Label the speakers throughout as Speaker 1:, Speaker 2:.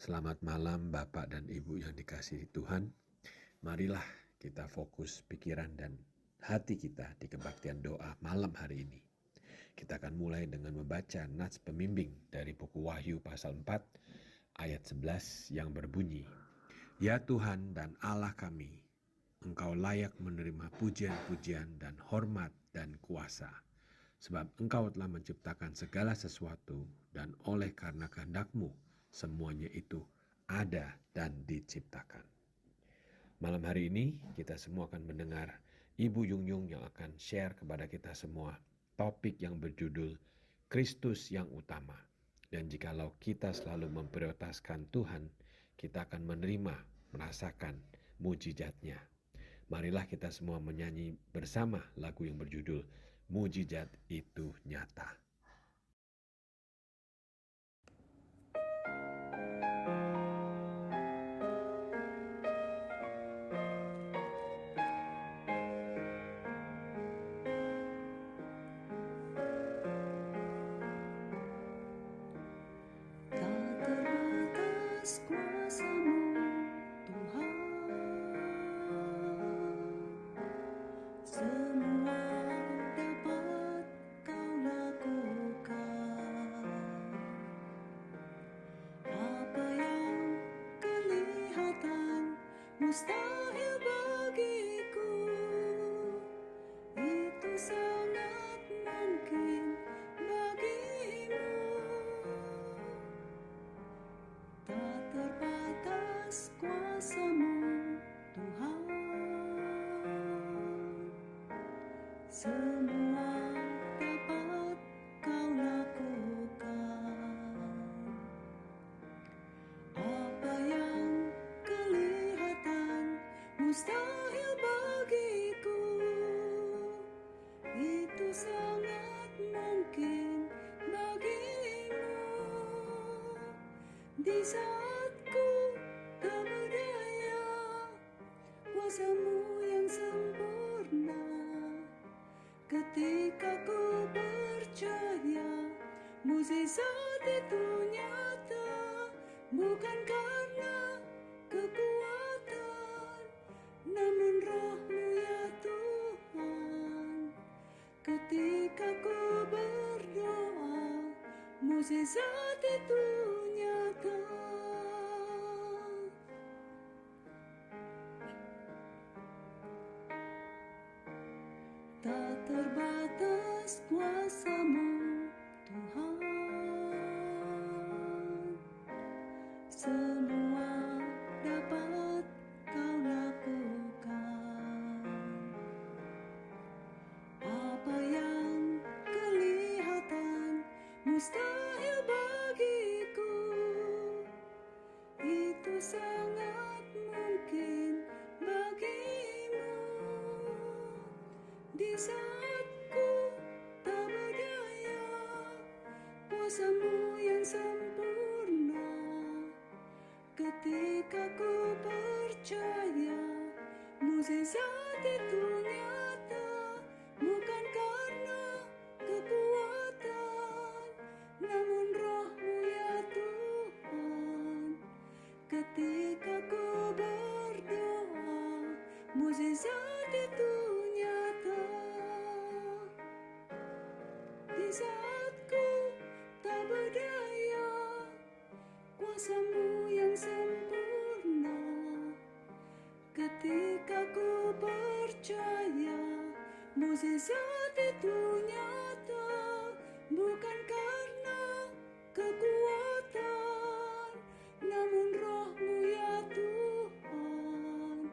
Speaker 1: Selamat malam Bapak dan Ibu yang dikasihi Tuhan. Marilah kita fokus pikiran dan hati kita di kebaktian doa malam hari ini. Kita akan mulai dengan membaca nats pembimbing dari buku Wahyu pasal 4 ayat 11 yang berbunyi, Ya Tuhan dan Allah kami, Engkau layak menerima pujian-pujian dan hormat dan kuasa. Sebab Engkau telah menciptakan segala sesuatu dan oleh karena kehendak-Mu semuanya itu ada dan diciptakan. Malam hari ini kita semua akan mendengar Ibu Yung Yung yang akan share kepada kita semua topik yang berjudul Kristus yang utama. Dan jikalau kita selalu memprioritaskan Tuhan, kita akan menerima, merasakan mujizatnya. Marilah kita semua menyanyi bersama lagu yang berjudul Mujizat Itu Nyata.
Speaker 2: Mustahil bagiku, itu sangat mungkin bagimu. Tak terbatas kuasa-Mu, Tuhan. Semua dapat Kau lakukan. Apa yang kelihatan mustahil bagiku, itu sangat mungkin bagimu. Di saat ku tak berdaya, kuasa-Mu yang sempurna. Ketika ku percaya, mukjizat itu nyata. Bukan karena kekuatan, namun Roh-Mu ya Tuhan. Ketika ku berdoa, mukjizat itu nyata. Tak terbatas kuasa-Mu, Tuhan. Semua dapat Kau lakukan. Apa yang kelihatan mustahil bagiku, itu sangat mungkin bagimu. Di saat ku tak berdaya, kuasa-Mu yang sempurna. Ketika ku percaya, mukjizat itu nyata. Bukan karena kekuatan, namun Roh-Mu ya Tuhan. Ketika ku berdoa, mukjizat itu nyata. Di saat ku tak berdaya, kuasa-Mu yang sempurna. Ketika ku percaya, mukjizat itu nyata. Bukan karena kekuatan, namun Roh-Mu ya Tuhan.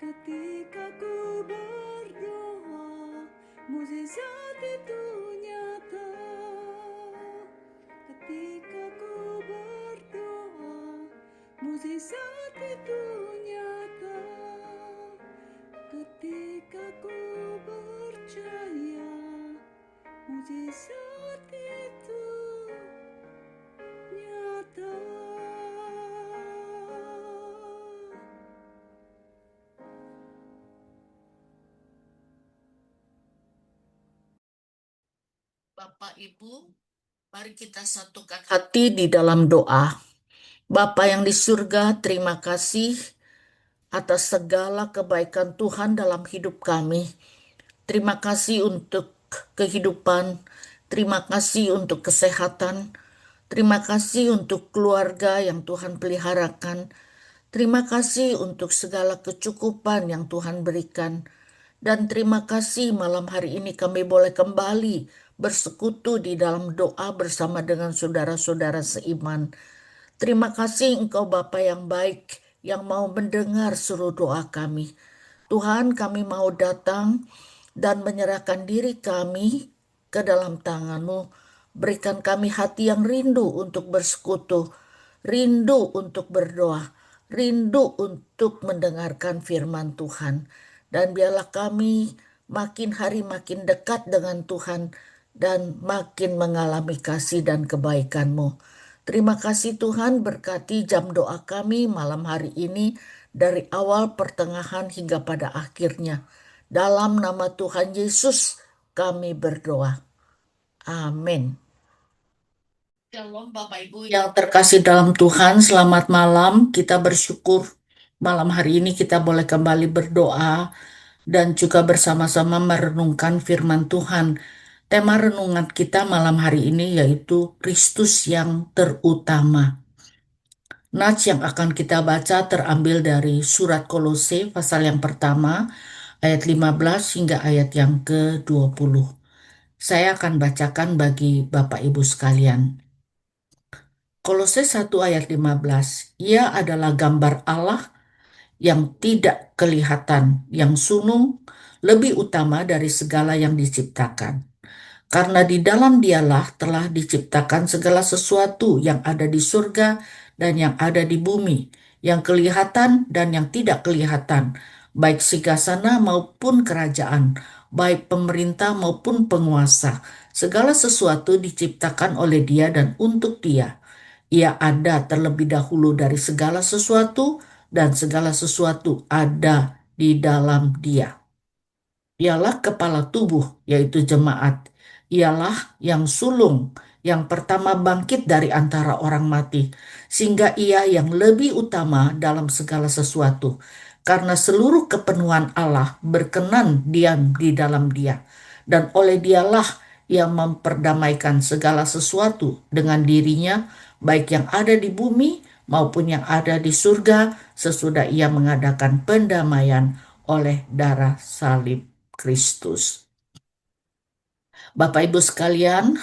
Speaker 2: Ketika ku berdoa, mukjizat itu nyata. Ketika ku berdoa, mukjizat itu nyata. Ketika ku percaya, mukjizat itu nyata.
Speaker 3: Bapak Ibu, mari kita satukan hati di dalam doa. Bapa yang di surga, terima kasih atas segala kebaikan Tuhan dalam hidup kami. Terima kasih untuk kehidupan, terima kasih untuk kesehatan, terima kasih untuk keluarga yang Tuhan peliharakan, terima kasih untuk segala kecukupan yang Tuhan berikan. Dan terima kasih malam hari ini kami boleh kembali bersekutu di dalam doa bersama dengan saudara-saudara seiman. Terima kasih Engkau Bapa yang baik yang mau mendengar seluruh doa kami. Tuhan, kami mau datang dan menyerahkan diri kami ke dalam tangan-Mu. Berikan kami hati yang rindu untuk bersekutu, rindu untuk berdoa, rindu untuk mendengarkan firman Tuhan. Dan biarlah kami makin hari makin dekat dengan Tuhan dan makin mengalami kasih dan kebaikan-Mu. Terima kasih Tuhan, berkati jam doa kami malam hari ini dari awal pertengahan hingga pada akhirnya. Dalam nama Tuhan Yesus kami berdoa. Amin. Shalom Bapak Ibu yang terkasih dalam Tuhan, selamat malam. Kita bersyukur malam hari ini kita boleh kembali berdoa dan juga bersama-sama merenungkan firman Tuhan. Tema renungan kita malam hari ini yaitu Kristus yang terutama. Nats yang akan kita baca terambil dari surat Kolose pasal yang pertama ayat 15 hingga ayat yang ke-20. Saya akan bacakan bagi Bapak Ibu sekalian. Kolose 1 ayat 15. Ia adalah gambar Allah yang tidak kelihatan, yang sulung, lebih utama dari segala yang diciptakan. Karena di dalam Dialah telah diciptakan segala sesuatu yang ada di surga dan yang ada di bumi, yang kelihatan dan yang tidak kelihatan, baik sigasana maupun kerajaan, baik pemerintah maupun penguasa. Segala sesuatu diciptakan oleh Dia dan untuk Dia. Ia ada terlebih dahulu dari segala sesuatu, dan segala sesuatu ada di dalam Dia. Ialah kepala tubuh, yaitu jemaat. Ialah yang sulung, yang pertama bangkit dari antara orang mati, sehingga ia yang lebih utama dalam segala sesuatu. Karena seluruh kepenuhan Allah berkenan diam di dalam Dia, dan oleh Dialah ia memperdamaikan segala sesuatu dengan dirinya, baik yang ada di bumi maupun yang ada di surga, sesudah ia mengadakan pendamaian oleh darah salib Kristus. Bapak Ibu sekalian,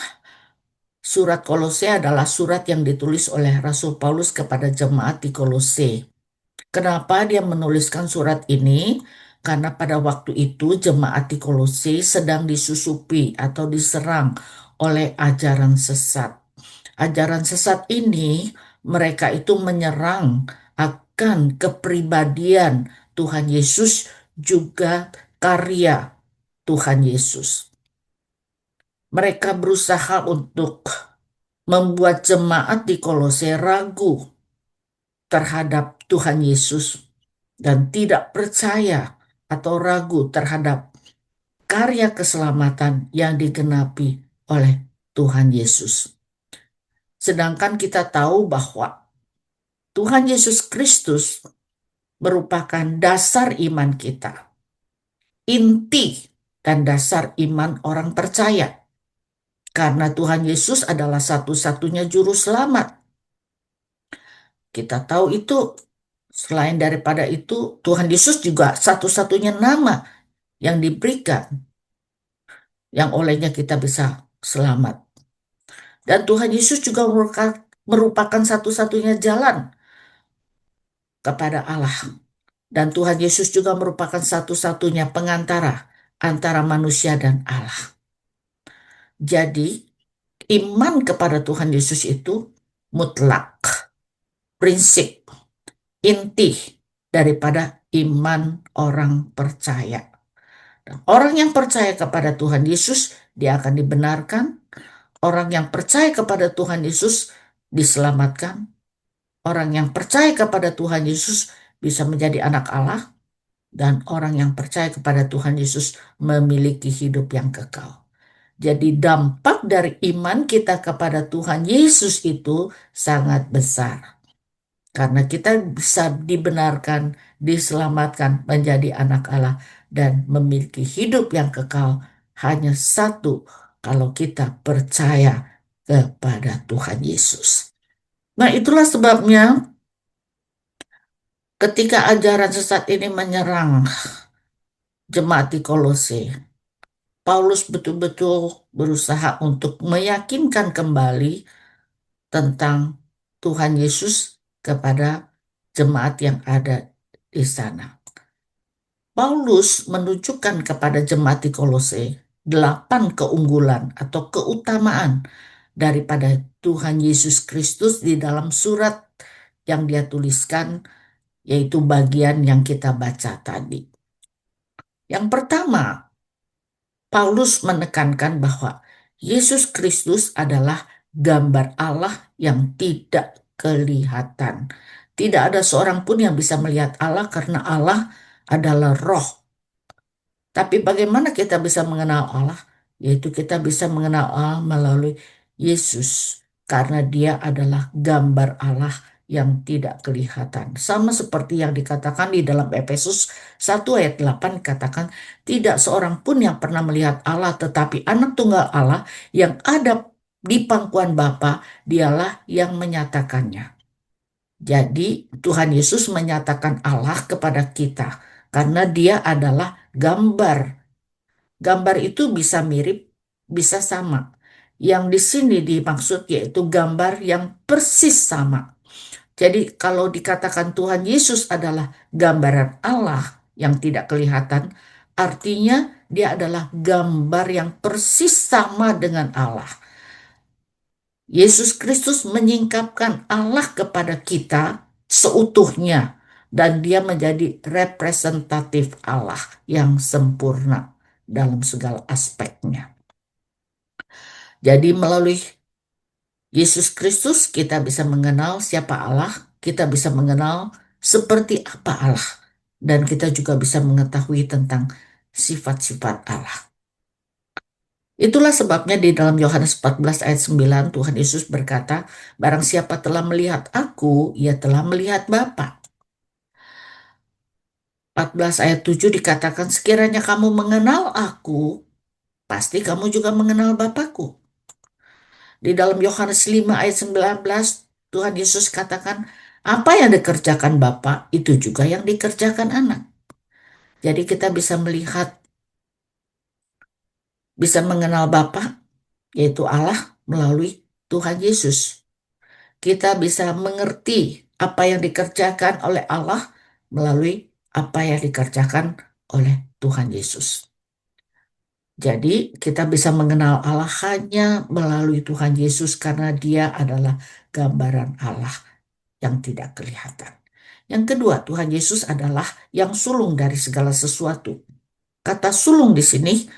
Speaker 3: surat Kolose adalah surat yang ditulis oleh Rasul Paulus kepada jemaat di Kolose. Kenapa dia menuliskan surat ini? Karena pada waktu itu jemaat di Kolose sedang disusupi atau diserang oleh ajaran sesat. Ajaran sesat ini mereka itu menyerang akan kepribadian Tuhan Yesus juga karya Tuhan Yesus. Mereka berusaha untuk membuat jemaat di Kolose ragu terhadap Tuhan Yesus dan tidak percaya atau ragu terhadap karya keselamatan yang digenapi oleh Tuhan Yesus. Sedangkan kita tahu bahwa Tuhan Yesus Kristus merupakan dasar iman kita, inti dan dasar iman orang percaya. Karena Tuhan Yesus adalah satu-satunya juru selamat. Kita tahu itu, selain daripada itu, Tuhan Yesus juga satu-satunya nama yang diberikan, yang olehnya kita bisa selamat. Dan Tuhan Yesus juga merupakan satu-satunya jalan kepada Allah. Dan Tuhan Yesus juga merupakan satu-satunya pengantara antara manusia dan Allah. Jadi, iman kepada Tuhan Yesus itu mutlak, prinsip, inti daripada iman orang percaya. Dan orang yang percaya kepada Tuhan Yesus, dia akan dibenarkan. Orang yang percaya kepada Tuhan Yesus diselamatkan. Orang yang percaya kepada Tuhan Yesus bisa menjadi anak Allah. Dan orang yang percaya kepada Tuhan Yesus memiliki hidup yang kekal. Jadi dampak dari iman kita kepada Tuhan Yesus itu sangat besar. Karena kita bisa dibenarkan, diselamatkan menjadi anak Allah dan memiliki hidup yang kekal hanya satu kalau kita percaya kepada Tuhan Yesus. Nah, itulah sebabnya ketika ajaran sesat ini menyerang jemaat di Kolose, Paulus betul-betul berusaha untuk meyakinkan kembali tentang Tuhan Yesus kepada jemaat yang ada di sana. Paulus menunjukkan kepada jemaat di Kolose 8 keunggulan atau keutamaan daripada Tuhan Yesus Kristus di dalam surat yang dia tuliskan, yaitu bagian yang kita baca tadi. Yang pertama, Paulus menekankan bahwa Yesus Kristus adalah gambar Allah yang tidak kelihatan. Tidak ada seorang pun yang bisa melihat Allah karena Allah adalah roh. Tapi bagaimana kita bisa mengenal Allah? Yaitu kita bisa mengenal Allah melalui Yesus. Karena dia adalah gambar Allah yang tidak kelihatan. Sama seperti yang dikatakan di dalam Efesus 1 ayat 8 katakan, tidak seorang pun yang pernah melihat Allah, tetapi anak tunggal Allah yang ada di pangkuan Bapa, dialah yang menyatakannya. Jadi Tuhan Yesus menyatakan Allah kepada kita karena dia adalah gambar. Gambar itu bisa mirip, bisa sama. Yang di sini dimaksud yaitu gambar yang persis sama. Jadi kalau dikatakan Tuhan Yesus adalah gambaran Allah yang tidak kelihatan, artinya dia adalah gambar yang persis sama dengan Allah. Yesus Kristus menyingkapkan Allah kepada kita seutuhnya dan dia menjadi representatif Allah yang sempurna dalam segala aspeknya. Jadi melalui Yesus Kristus kita bisa mengenal siapa Allah, kita bisa mengenal seperti apa Allah, dan kita juga bisa mengetahui tentang sifat-sifat Allah. Itulah sebabnya di dalam Yohanes 14 ayat 9 Tuhan Yesus berkata, barang siapa telah melihat aku, ia telah melihat Bapa. 14 ayat 7 dikatakan, sekiranya kamu mengenal aku, pasti kamu juga mengenal Bapakku. Di dalam Yohanes 5 ayat 19, Tuhan Yesus katakan, apa yang dikerjakan Bapa, itu juga yang dikerjakan anak. Jadi kita bisa melihat, bisa mengenal Bapa, yaitu Allah, melalui Tuhan Yesus. Kita bisa mengerti apa yang dikerjakan oleh Allah melalui apa yang dikerjakan oleh Tuhan Yesus. Jadi kita bisa mengenal Allah hanya melalui Tuhan Yesus karena dia adalah gambaran Allah yang tidak kelihatan. Yang kedua, Tuhan Yesus adalah yang sulung dari segala sesuatu. Kata sulung di sini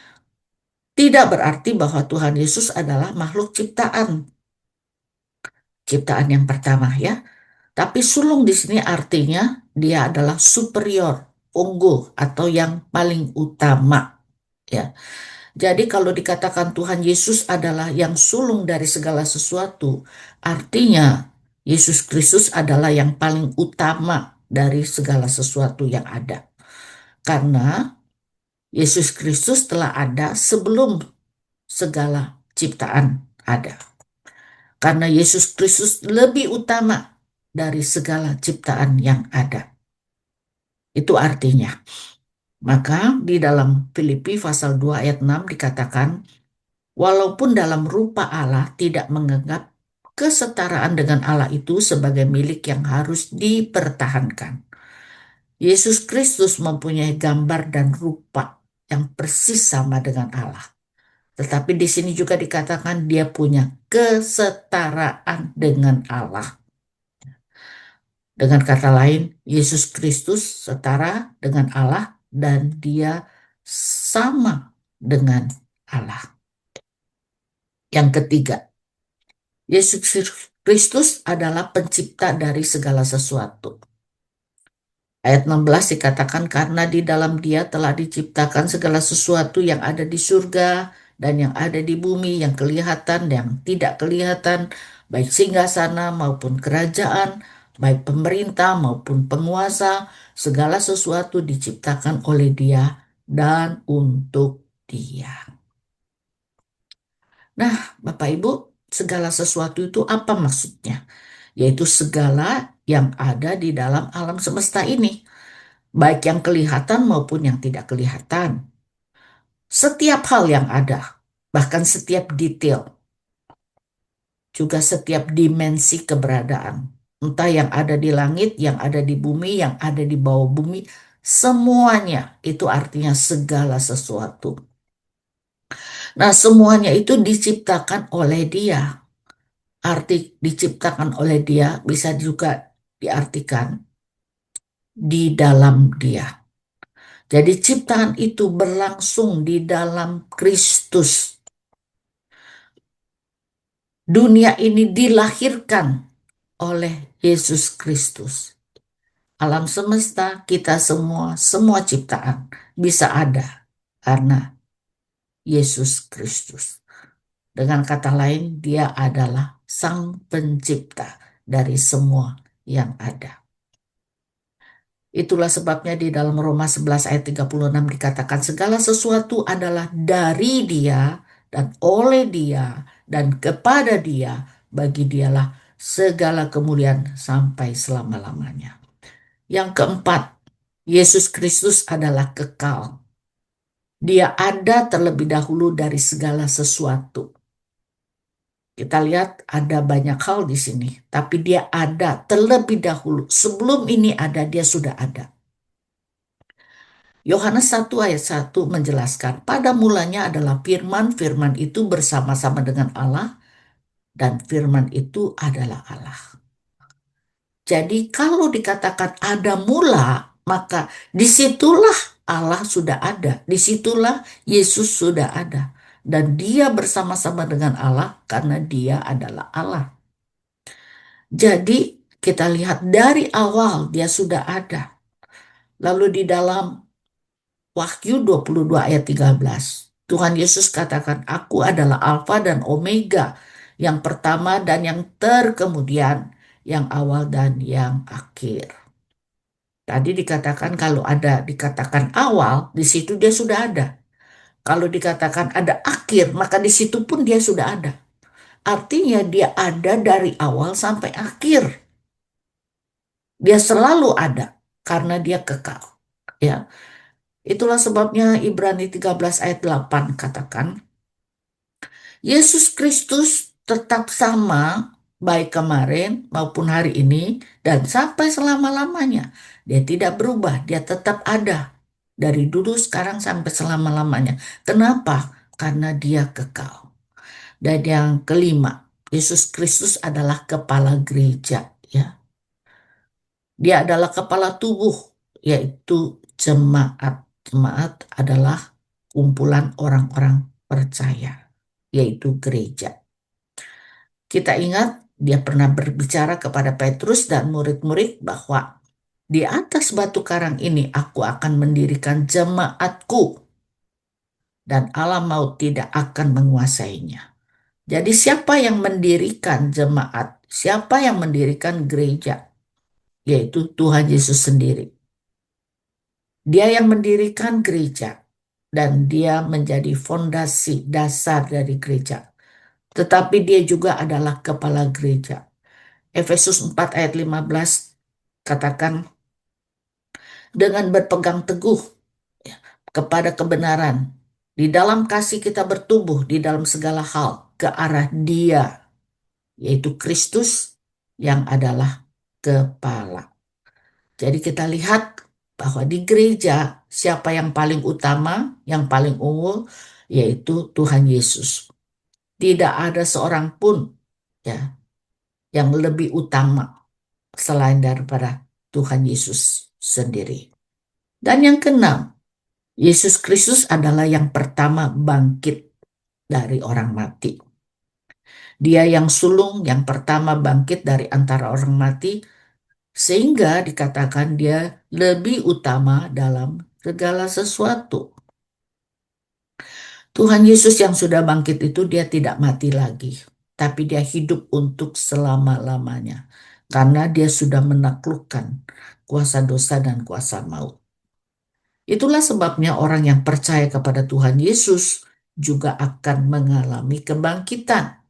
Speaker 3: tidak berarti bahwa Tuhan Yesus adalah makhluk ciptaan. Ciptaan yang pertama ya. Tapi sulung di sini artinya dia adalah superior, unggul atau yang paling utama. Ya. Jadi kalau dikatakan Tuhan Yesus adalah yang sulung dari segala sesuatu, artinya Yesus Kristus adalah yang paling utama dari segala sesuatu yang ada. Karena Yesus Kristus telah ada sebelum segala ciptaan ada. Karena Yesus Kristus lebih utama dari segala ciptaan yang ada. Itu artinya. Maka di dalam Filipi pasal 2 ayat 6 dikatakan, walaupun dalam rupa Allah tidak menganggap kesetaraan dengan Allah itu sebagai milik yang harus dipertahankan. Yesus Kristus mempunyai gambar dan rupa yang persis sama dengan Allah. Tetapi di sini juga dikatakan dia punya kesetaraan dengan Allah. Dengan kata lain, Yesus Kristus setara dengan Allah dan dia sama dengan Allah. Yang ketiga, Yesus Kristus adalah pencipta dari segala sesuatu. Ayat 16 dikatakan karena di dalam dia telah diciptakan segala sesuatu yang ada di surga dan yang ada di bumi, yang kelihatan dan yang tidak kelihatan, baik singgasana maupun kerajaan baik pemerintah maupun penguasa, segala sesuatu diciptakan oleh Dia dan untuk Dia. Nah, Bapak Ibu, segala sesuatu itu apa maksudnya? Yaitu segala yang ada di dalam alam semesta ini, baik yang kelihatan maupun yang tidak kelihatan. Setiap hal yang ada, bahkan setiap detail, juga setiap dimensi keberadaan. Entah yang ada di langit, yang ada di bumi, yang ada di bawah bumi, semuanya itu artinya segala sesuatu. Nah, semuanya itu diciptakan oleh Dia. Arti diciptakan oleh Dia bisa juga diartikan di dalam Dia. Jadi ciptaan itu berlangsung di dalam Kristus. Dunia ini dilahirkan oleh Yesus Kristus. Alam semesta, kita semua ciptaan bisa ada karena Yesus Kristus. Dengan kata lain, Dia adalah Sang Pencipta dari semua yang ada. Itulah sebabnya di dalam Roma 11 ayat 36 dikatakan segala sesuatu adalah dari Dia dan oleh Dia dan kepada Dia, bagi Dialah segala kemuliaan sampai selama-lamanya. Yang keempat, Yesus Kristus adalah kekal. Dia ada terlebih dahulu dari segala sesuatu. Kita lihat ada banyak hal di sini, tapi Dia ada terlebih dahulu. Sebelum ini ada, Dia sudah ada. Yohanes 1 ayat 1 menjelaskan, pada mulanya adalah firman, firman itu bersama-sama dengan Allah, dan firman itu adalah Allah. Jadi kalau dikatakan ada mula, maka disitulah Allah sudah ada. Disitulah Yesus sudah ada. Dan Dia bersama-sama dengan Allah karena Dia adalah Allah. Jadi kita lihat dari awal Dia sudah ada. Lalu di dalam Wahyu 22 ayat 13, Tuhan Yesus katakan, aku adalah Alfa dan Omega, yang pertama dan yang terkemudian, yang awal dan yang akhir. Tadi dikatakan kalau ada dikatakan awal, di situ Dia sudah ada. Kalau dikatakan ada akhir, maka di situ pun Dia sudah ada. Artinya Dia ada dari awal sampai akhir. Dia selalu ada karena Dia kekal. Ya. Itulah sebabnya Ibrani 13 ayat 8 katakan, Yesus Kristus tetap sama baik kemarin maupun hari ini dan sampai selama-lamanya. Dia tidak berubah, Dia tetap ada. Dari dulu, sekarang, sampai selama-lamanya. Kenapa? Karena Dia kekal. Dan yang kelima, Yesus Kristus adalah kepala gereja. Ya. Dia adalah kepala tubuh, yaitu jemaat. Jemaat adalah kumpulan orang-orang percaya, yaitu gereja. Kita ingat Dia pernah berbicara kepada Petrus dan murid-murid bahwa di atas batu karang ini aku akan mendirikan jemaatku dan alam maut tidak akan menguasainya. Jadi siapa yang mendirikan jemaat? Siapa yang mendirikan gereja? Yaitu Tuhan Yesus sendiri. Dia yang mendirikan gereja dan Dia menjadi fondasi dasar dari gereja. Tetapi Dia juga adalah kepala gereja. Efesus 4 ayat 15 katakan, dengan berpegang teguh kepada kebenaran, di dalam kasih kita bertumbuh di dalam segala hal ke arah Dia, yaitu Kristus yang adalah kepala. Jadi kita lihat bahwa di gereja siapa yang paling utama, yang paling unggul, yaitu Tuhan Yesus. Tidak ada seorang pun ya yang lebih utama selain daripada Tuhan Yesus sendiri. Dan yang keenam, Yesus Kristus adalah yang pertama bangkit dari orang mati. Dia yang sulung, yang pertama bangkit dari antara orang mati, sehingga dikatakan Dia lebih utama dalam segala sesuatu. Tuhan Yesus yang sudah bangkit itu Dia tidak mati lagi, tapi Dia hidup untuk selama-lamanya. karena dia sudah menaklukkan kuasa dosa dan kuasa maut. Itulah sebabnya orang yang percaya kepada Tuhan Yesus juga akan mengalami kebangkitan.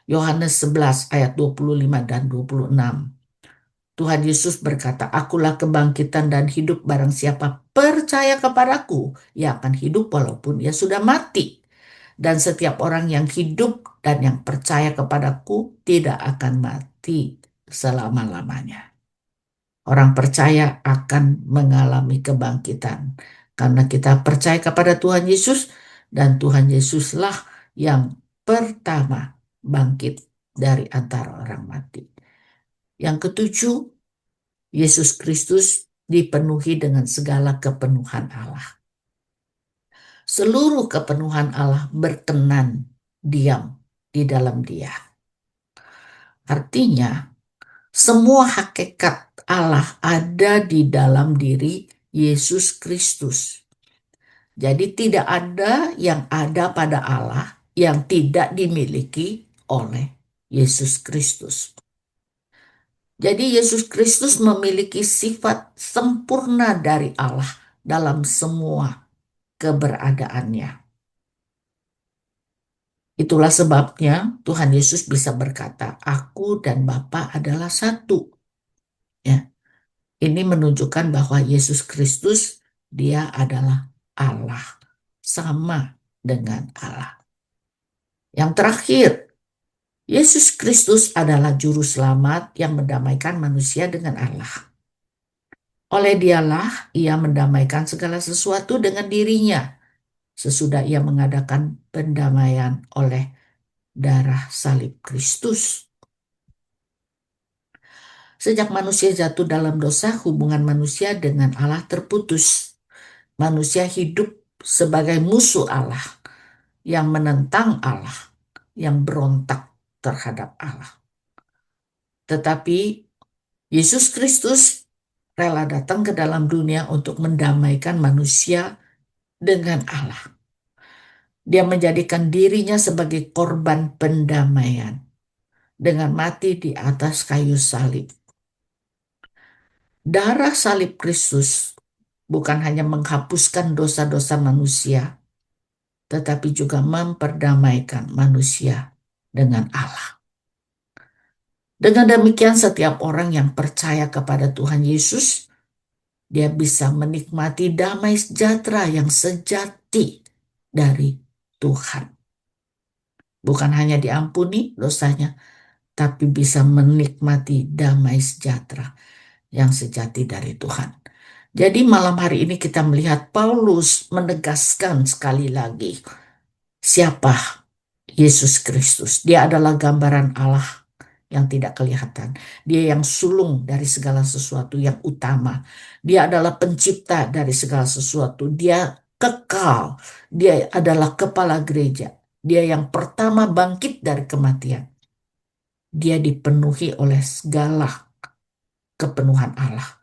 Speaker 3: Yohanes 11 ayat 25 dan 26. Tuhan Yesus berkata, "Akulah kebangkitan dan hidup, barang siapa percaya kepadaku, ia akan hidup walaupun ia sudah mati. Dan setiap orang yang hidup dan yang percaya kepadaku tidak akan mati selama-lamanya." Orang percaya akan mengalami kebangkitan karena kita percaya kepada Tuhan Yesus, dan Tuhan Yesuslah yang pertama bangkit dari antara orang mati. Yang ketujuh, Yesus Kristus dipenuhi dengan segala kepenuhan Allah. Seluruh kepenuhan Allah berkenan diam di dalam Dia. Artinya, semua hakikat Allah ada di dalam diri Yesus Kristus. Jadi tidak ada yang ada pada Allah yang tidak dimiliki oleh Yesus Kristus. Jadi Yesus Kristus memiliki sifat sempurna dari Allah dalam semua keberadaannya. Itulah sebabnya Tuhan Yesus bisa berkata, "Aku dan Bapa adalah satu." Ya, ini menunjukkan bahwa Yesus Kristus dia adalah Allah, sama dengan Allah. Yang terakhir, Yesus Kristus adalah juru selamat yang mendamaikan manusia dengan Allah. Oleh Dialah ia mendamaikan segala sesuatu dengan dirinya sesudah ia mengadakan pendamaian oleh darah salib Kristus. Sejak manusia jatuh dalam dosa, hubungan manusia dengan Allah terputus. Manusia hidup sebagai musuh Allah, yang menentang Allah, yang berontak terhadap Allah. Tetapi Yesus Kristus rela datang ke dalam dunia untuk mendamaikan manusia dengan Allah. Dia menjadikan dirinya sebagai korban pendamaian dengan mati di atas kayu salib. Darah salib Kristus bukan hanya menghapuskan dosa-dosa manusia, tetapi juga memperdamaikan manusia dengan Allah. Dengan demikian, setiap orang yang percaya kepada Tuhan Yesus, dia bisa menikmati damai sejahtera yang sejati dari Tuhan. Bukan hanya diampuni dosanya, tapi bisa menikmati damai sejahtera yang sejati dari Tuhan. Jadi malam hari ini kita melihat Paulus menegaskan sekali lagi siapa Yesus Kristus. Dia adalah gambaran Allah yang tidak kelihatan. Dia yang sulung dari segala sesuatu yang utama. Dia adalah pencipta dari segala sesuatu. Dia kekal. Dia adalah kepala gereja. Dia yang pertama bangkit dari kematian. Dia dipenuhi oleh segala kepenuhan Allah.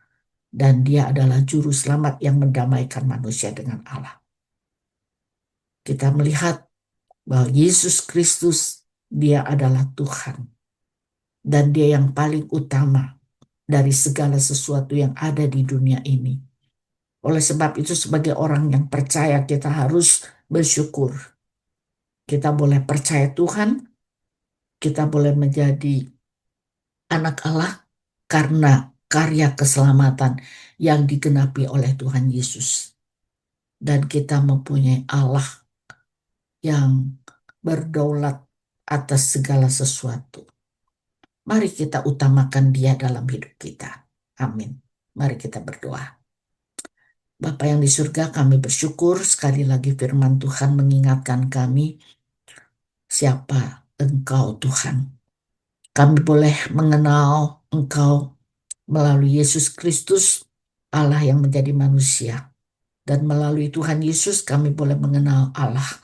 Speaker 3: Dan dia adalah juru selamat yang mendamaikan manusia dengan Allah. Kita melihat bahwa Yesus Kristus, dia adalah Tuhan. Dan dia yang paling utama dari segala sesuatu yang ada di dunia ini. Oleh sebab itu, sebagai orang yang percaya, kita harus bersyukur. Kita boleh percaya Tuhan, kita boleh menjadi anak Allah karena karya keselamatan yang digenapi oleh Tuhan Yesus. Dan kita mempunyai Allah yang berdaulat atas segala sesuatu. Mari kita utamakan Dia dalam hidup kita. Amin. Mari kita berdoa. Bapa yang di surga, kami bersyukur sekali lagi firman Tuhan mengingatkan kami siapa Engkau Tuhan. Kami boleh mengenal Engkau melalui Yesus Kristus, Allah yang menjadi manusia. Dan melalui Tuhan Yesus kami boleh mengenal Allah.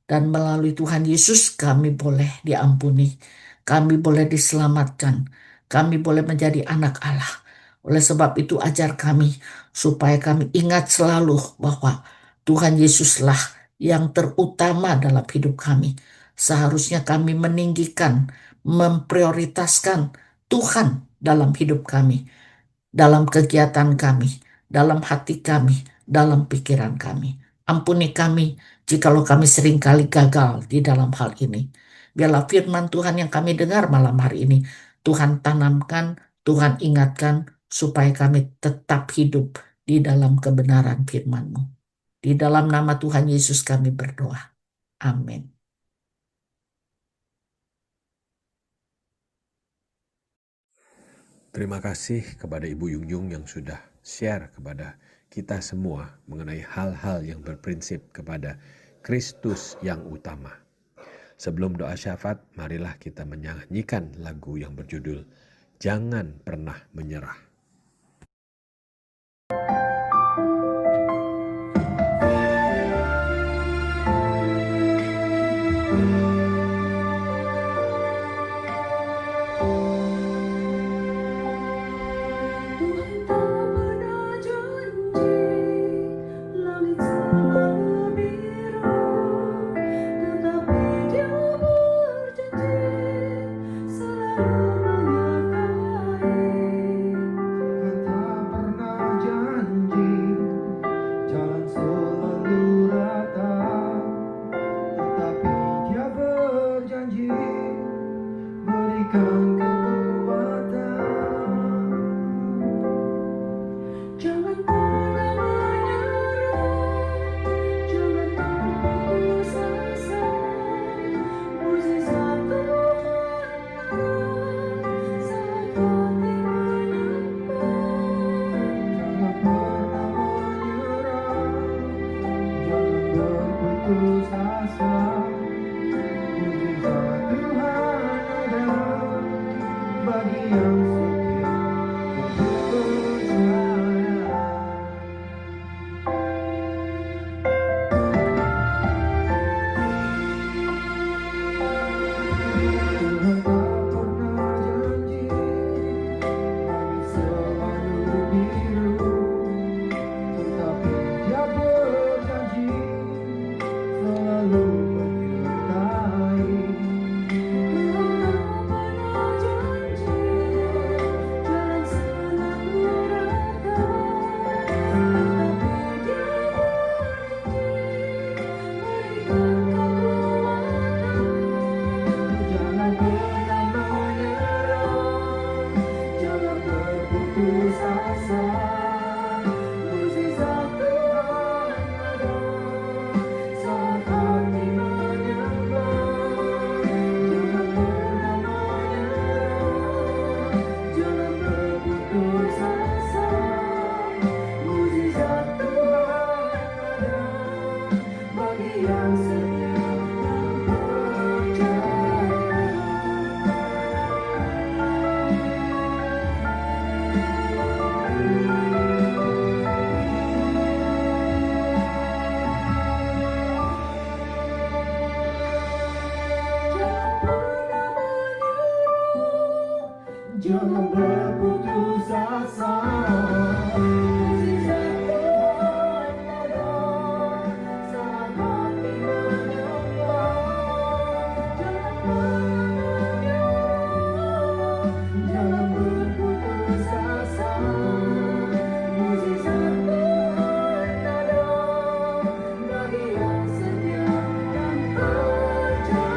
Speaker 3: Dan melalui Tuhan Yesus kami boleh diampuni. Kami boleh diselamatkan. Kami boleh menjadi anak Allah. Oleh sebab itu ajar kami supaya kami ingat selalu bahwa Tuhan Yesuslah yang terutama dalam hidup kami. Seharusnya kami meninggikan memprioritaskan Tuhan dalam hidup kami, dalam kegiatan kami, dalam hati kami, dalam pikiran kami. Ampuni kami jikalau kami seringkali gagal di dalam hal ini. Biarlah firman Tuhan yang kami dengar malam hari ini, Tuhan tanamkan, Tuhan ingatkan, supaya kami tetap hidup di dalam kebenaran firman-Mu. Di dalam nama Tuhan Yesus kami berdoa. Amin.
Speaker 1: Terima kasih kepada Ibu Yung Yung yang sudah share kepada kita semua mengenai hal-hal yang berprinsip kepada Kristus yang utama. Sebelum doa syafaat, marilah kita menyanyikan lagu yang berjudul Jangan Pernah Menyerah.
Speaker 2: Tuhan tak pernah janji langit selalu biru, tetapi Dia berjanji selalu menyertai.
Speaker 4: Tuhan tak pernah janji jalan selalu rata, tetapi Dia berjanji berikan kekuatan.
Speaker 2: Jangan pernah menyerah, jangan putus asa. Mukjizat Tuhan saat hati menyembah.
Speaker 4: Jangan pernah menyerah, jangan berputus asa. Mukjizat Tuhan ada bagi yang setia percaya. Tuhan tak pernah janji langit selalu biru, tetapi Dia berjanji selalu menyertai.
Speaker 2: Tuhan tak pernah janji jalan selalu rata, tetapi Dia berjanji berikan kekuatan.
Speaker 4: Jangan pernah menyerah, jangan berputus asa. Mukjizat Tuhan ada saat hati menyembah. Jangan pernah menyerah, jangan berputus asa. Mukjizat Tuhan ada bagi yang setia dan percaya. Jangan berputus asa. Mukjizat Tuhan ada saat hati menyembah. Jangan pernah menyerah, jangan berputus asa. Mukjizat Tuhan ada bagi yang setia dan percaya.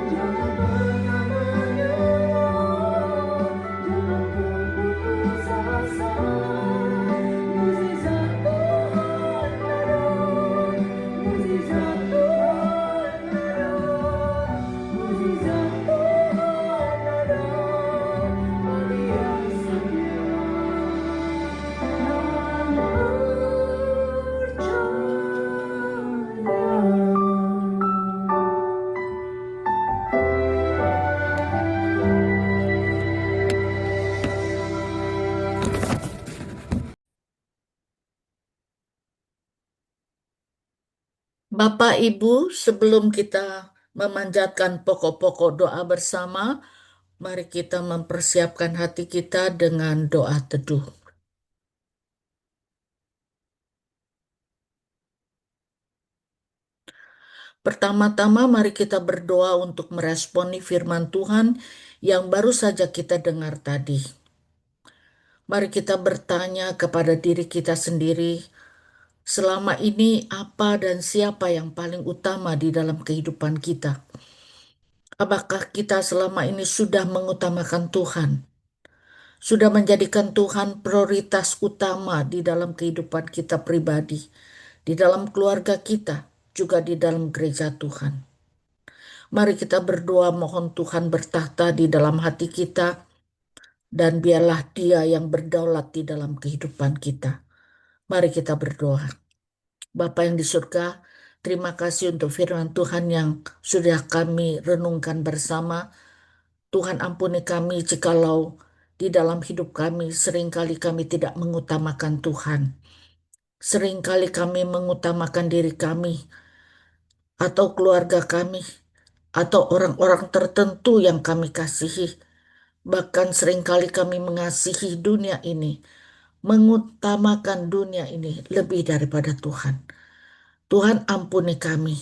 Speaker 4: Jangan pernah menyerah, jangan berputus asa. Mukjizat Tuhan ada, mukjizat Tuhan ada, mukjizat Tuhan ada bagi yang setia dan
Speaker 3: Bapak Ibu, sebelum kita memanjatkan pokok-pokok doa bersama, Mari kita mempersiapkan hati kita dengan doa teduh. Pertama-tama mari kita berdoa untuk meresponi firman Tuhan yang baru saja kita dengar tadi. Mari kita bertanya kepada diri kita sendiri, selama ini apa dan siapa yang paling utama di dalam kehidupan kita? Apakah kita selama ini sudah mengutamakan Tuhan? Sudah menjadikan Tuhan prioritas utama di dalam kehidupan kita pribadi, di dalam keluarga kita, juga di dalam gereja Tuhan. Mari kita berdoa mohon Tuhan bertahta di dalam hati kita dan biarlah Dia yang berdaulat di dalam kehidupan kita. Mari kita berdoa. Bapa yang di surga, terima kasih untuk firman Tuhan yang sudah kami renungkan bersama. Tuhan ampuni kami jikalau di dalam hidup kami seringkali kami tidak mengutamakan Tuhan. Seringkali kami mengutamakan diri kami atau keluarga kami atau orang-orang tertentu yang kami kasihi. Bahkan seringkali kami mengasihi dunia ini, mengutamakan dunia ini lebih daripada Tuhan. Tuhan ampuni kami,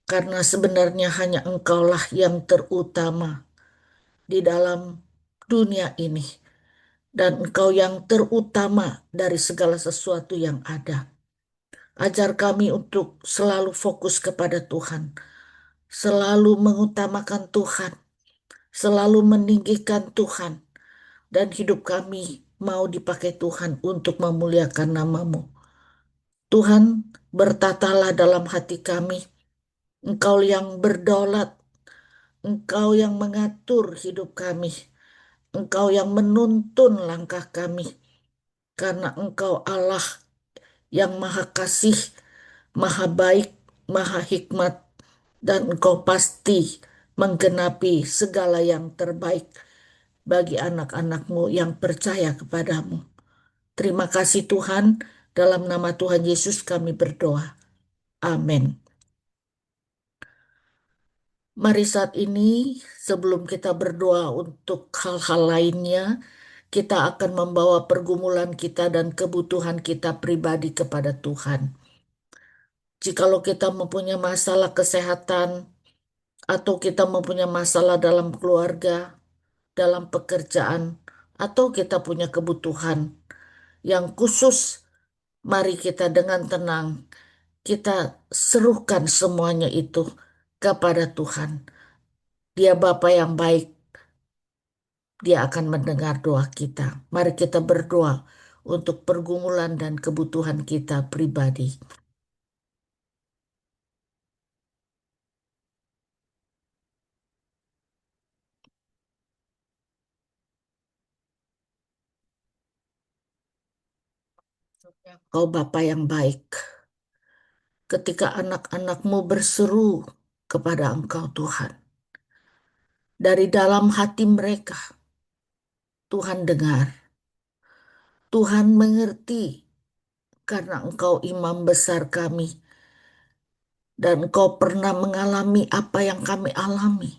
Speaker 3: karena sebenarnya hanya Engkaulah yang terutama di dalam dunia ini. Dan Engkau yang terutama dari segala sesuatu yang ada. Ajar kami untuk selalu fokus kepada Tuhan, selalu mengutamakan Tuhan, selalu meninggikan Tuhan, dan hidup kami mau dipakai Tuhan untuk memuliakan nama-Mu. Tuhan, bertatalah dalam hati kami. Engkau yang berdaulat, Engkau yang mengatur hidup kami, Engkau yang menuntun langkah kami, karena Engkau Allah yang maha kasih, maha baik, maha hikmat, dan Engkau pasti menggenapi segala yang terbaik bagi anak-anak-Mu yang percaya kepadamu. Terima kasih Tuhan, dalam nama Tuhan Yesus kami berdoa. Amin. Mari saat ini, sebelum kita berdoa untuk hal-hal lainnya, kita akan membawa pergumulan kita dan kebutuhan kita pribadi kepada Tuhan. Jikalau kita mempunyai masalah kesehatan, atau kita mempunyai masalah dalam keluarga, dalam pekerjaan, atau kita punya kebutuhan yang khusus, mari kita dengan tenang, kita serukan semuanya itu kepada Tuhan. Dia Bapa yang baik, Dia akan mendengar doa kita. Mari kita berdoa untuk pergumulan dan kebutuhan kita pribadi. Kau Bapa yang baik, ketika anak-anak-Mu berseru kepada Engkau Tuhan, dari dalam hati mereka, Tuhan dengar, Tuhan mengerti, karena Engkau imam besar kami, dan Engkau pernah mengalami apa yang kami alami.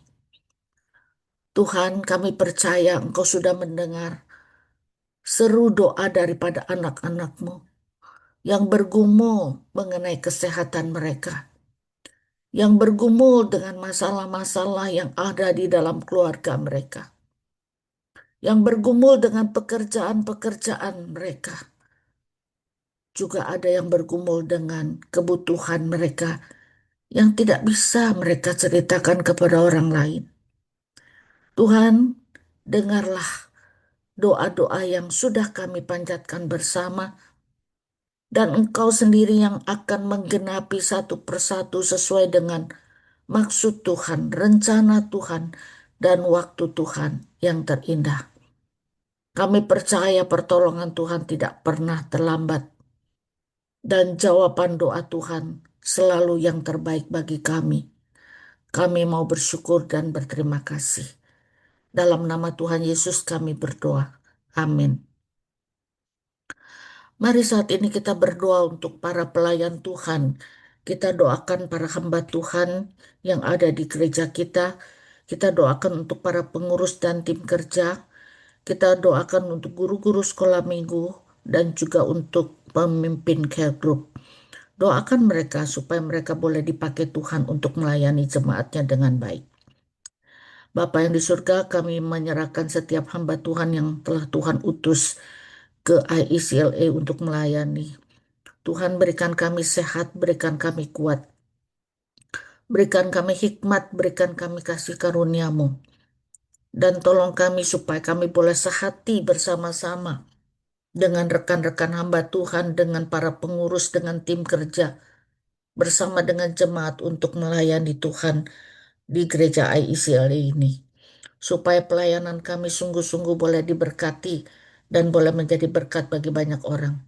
Speaker 3: Tuhan, kami percaya Engkau sudah mendengar seru doa daripada anak-anak-Mu yang bergumul mengenai kesehatan mereka, yang bergumul dengan masalah-masalah yang ada di dalam keluarga mereka, yang bergumul dengan pekerjaan-pekerjaan mereka. Juga ada yang bergumul dengan kebutuhan mereka yang tidak bisa mereka ceritakan kepada orang lain. Tuhan, dengarlah doa-doa yang sudah kami panjatkan bersama, dan Engkau sendiri yang akan menggenapi satu persatu sesuai dengan maksud Tuhan, rencana Tuhan, dan waktu Tuhan yang terindah. Kami percaya pertolongan Tuhan tidak pernah terlambat, dan jawaban doa Tuhan selalu yang terbaik bagi kami. Kami mau bersyukur dan berterima kasih. Dalam nama Tuhan Yesus kami berdoa. Amin. Mari saat ini kita berdoa untuk para pelayan Tuhan. Kita doakan para hamba Tuhan yang ada di gereja kita. Kita doakan untuk para pengurus dan tim kerja. Kita doakan untuk guru-guru sekolah minggu dan juga untuk pemimpin care group. Doakan mereka supaya mereka boleh dipakai Tuhan untuk melayani jemaatnya dengan baik. Bapa yang di surga, kami menyerahkan setiap hamba Tuhan yang telah Tuhan utus ke IECLA untuk melayani. Tuhan berikan kami sehat, berikan kami kuat, berikan kami hikmat, berikan kami kasih karunia-Mu. Dan tolong kami supaya kami boleh sehati bersama-sama dengan rekan-rekan hamba Tuhan, dengan para pengurus, dengan tim kerja, bersama dengan jemaat untuk melayani Tuhan di gereja IECLA ini. Supaya pelayanan kami sungguh-sungguh boleh diberkati dan boleh menjadi berkat bagi banyak orang.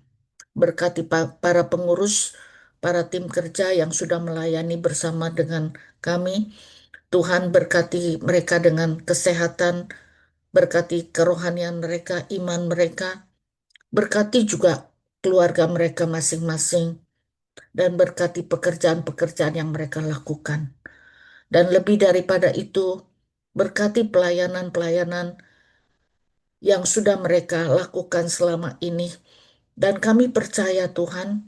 Speaker 3: Berkati para pengurus, para tim kerja yang sudah melayani bersama dengan kami. Tuhan berkati mereka dengan kesehatan, berkati kerohanian mereka, iman mereka, berkati juga keluarga mereka masing-masing, dan berkati pekerjaan-pekerjaan yang mereka lakukan. Dan lebih daripada itu, berkati pelayanan-pelayanan yang sudah mereka lakukan selama ini. Dan kami percaya Tuhan,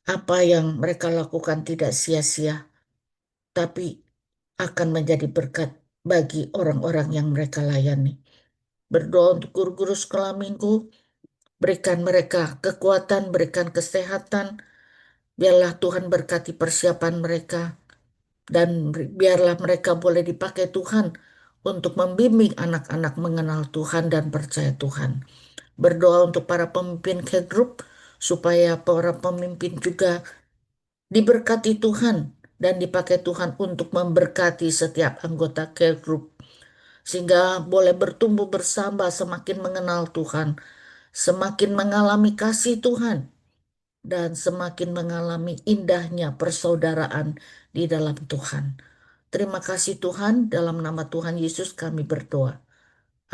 Speaker 3: apa yang mereka lakukan tidak sia-sia, tapi akan menjadi berkat bagi orang-orang yang mereka layani. Berdoa untuk guru-guru sekolah minggu, berikan mereka kekuatan, berikan kesehatan, biarlah Tuhan berkati persiapan mereka, dan biarlah mereka boleh dipakai Tuhan untuk membimbing anak-anak mengenal Tuhan dan percaya Tuhan. Berdoa untuk para pemimpin care group, supaya para pemimpin juga diberkati Tuhan dan dipakai Tuhan untuk memberkati setiap anggota care group, sehingga boleh bertumbuh bersama, semakin mengenal Tuhan, semakin mengalami kasih Tuhan, dan semakin mengalami indahnya persaudaraan di dalam Tuhan. Terima kasih Tuhan, dalam nama Tuhan Yesus kami berdoa.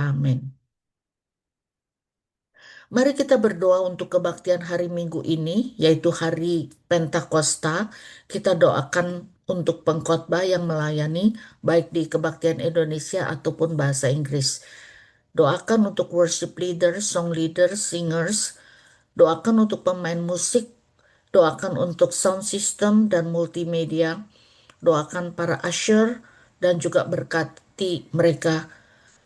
Speaker 3: Amin. Mari kita berdoa untuk kebaktian hari Minggu ini, yaitu hari Pentakosta. Kita doakan untuk pengkhotbah yang melayani, baik di kebaktian Indonesia ataupun bahasa Inggris. Doakan untuk worship leaders, song leaders, singers. Doakan untuk pemain musik. Doakan untuk sound system dan multimedia. Doakan para usher dan juga berkati mereka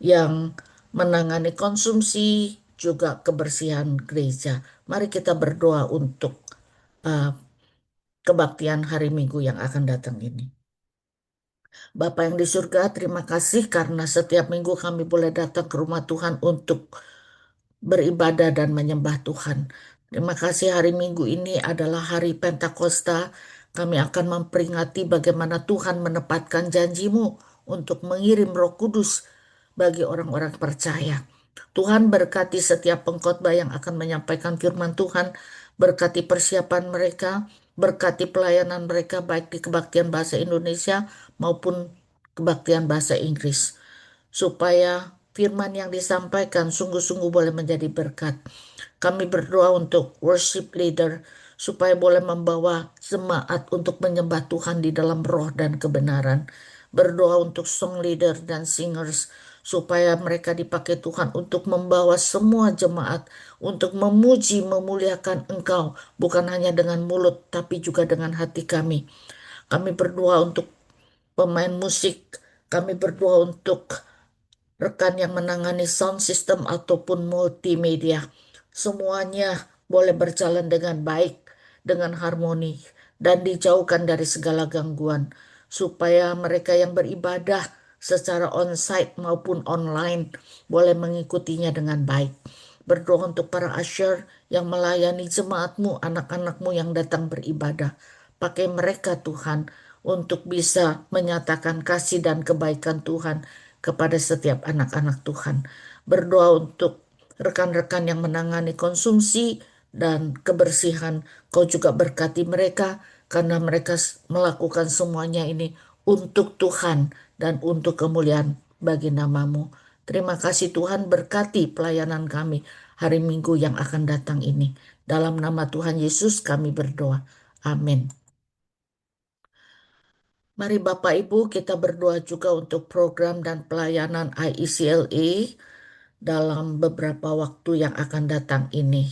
Speaker 3: yang menangani konsumsi, juga kebersihan gereja. Mari kita berdoa untuk uh, kebaktian hari Minggu yang akan datang ini. Bapa yang di surga, terima kasih karena setiap minggu kami boleh datang ke rumah Tuhan untuk beribadah dan menyembah Tuhan. Terima kasih hari Minggu ini adalah hari Pentakosta. Kami akan memperingati bagaimana Tuhan menepatkan janji-Mu untuk mengirim Roh Kudus bagi orang-orang percaya. Tuhan berkati setiap pengkhotbah yang akan menyampaikan firman Tuhan, berkati persiapan mereka, berkati pelayanan mereka baik di kebaktian bahasa Indonesia maupun kebaktian bahasa Inggris, supaya firman yang disampaikan sungguh-sungguh boleh menjadi berkat. Kami berdoa untuk worship leader supaya boleh membawa jemaat untuk menyembah Tuhan di dalam roh dan kebenaran. Berdoa untuk song leader dan singers supaya mereka dipakai Tuhan untuk membawa semua jemaat untuk memuji, memuliakan Engkau, bukan hanya dengan mulut tapi juga dengan hati kami. Kami berdoa untuk pemain musik, kami berdoa untuk rekan yang menangani sound system ataupun multimedia. Semuanya boleh berjalan dengan baik, dengan harmoni, dan dijauhkan dari segala gangguan, supaya mereka yang beribadah secara on-site maupun online boleh mengikutinya dengan baik. Berdoa untuk para usher yang melayani jemaat-Mu, anak-anak-Mu yang datang beribadah. Pakai mereka Tuhan untuk bisa menyatakan kasih dan kebaikan Tuhan kepada setiap anak-anak Tuhan. Berdoa untuk rekan-rekan yang menangani konsumsi dan kebersihan. Kau juga berkati mereka karena mereka melakukan semuanya ini untuk Tuhan dan untuk kemuliaan bagi nama-Mu. Terima kasih Tuhan, berkati pelayanan kami hari Minggu yang akan datang ini. Dalam nama Tuhan Yesus kami berdoa. Amin. Mari Bapak Ibu kita berdoa juga untuk program dan pelayanan IECLA dalam beberapa waktu yang akan datang ini.